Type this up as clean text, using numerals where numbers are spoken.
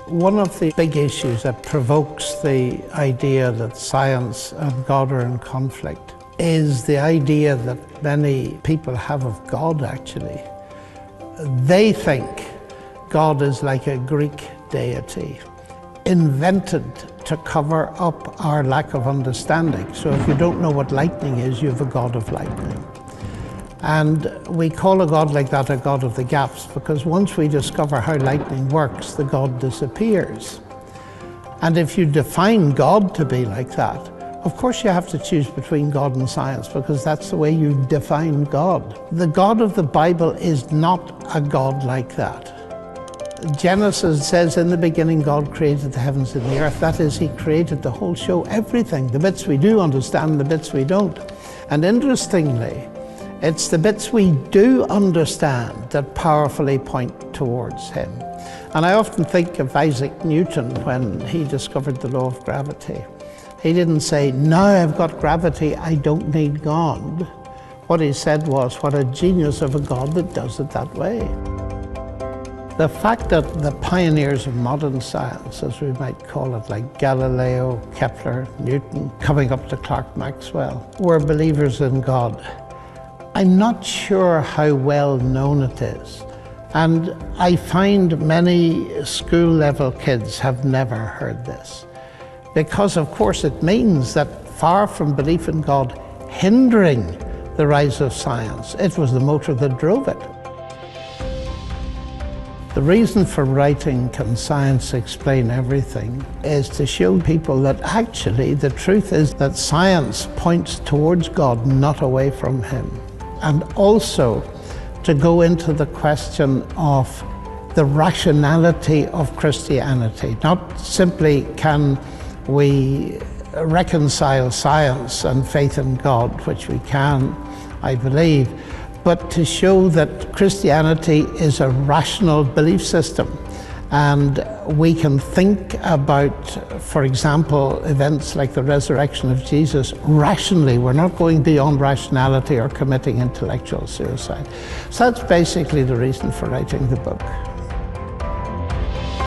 One of the big issues that provokes the idea that science and God are in conflict is the idea that many people have of God, actually. They think God is like a Greek deity, invented to cover up our lack of understanding. So if you don't know what lightning is, you have a God of lightning. And we call a God like that a God of the gaps, because once we discover how lightning works, the God disappears. And if you define God to be like that, of course you have to choose between God and science, because that's the way you define God. The God of the Bible is not a God like that. Genesis says, in the beginning God created the heavens and the earth. That is, he created the whole show, everything. The bits we do understand, the bits we don't. And interestingly, it's the bits we do understand that powerfully point towards him. And I often think of Isaac Newton when he discovered the law of gravity. He didn't say, now I've got gravity, I don't need God. What he said was, what a genius of a God that does it that way. The fact that the pioneers of modern science, as we might call it, like Galileo, Kepler, Newton, coming up to Clerk Maxwell, were believers in God, I'm not sure how well known it is. And I find many school-level kids have never heard this. Because, of course, it means that far from belief in God hindering the rise of science, it was the motor that drove it. The reason for writing Can Science Explain Everything is to show people that actually the truth is that science points towards God, not away from him. And also to go into the question of the rationality of Christianity. Not simply can we reconcile science and faith in God, which we can, I believe, but to show that Christianity is a rational belief system. And we can think about, for example, events like the resurrection of Jesus rationally. We're not going beyond rationality or committing intellectual suicide. So that's basically the reason for writing the book.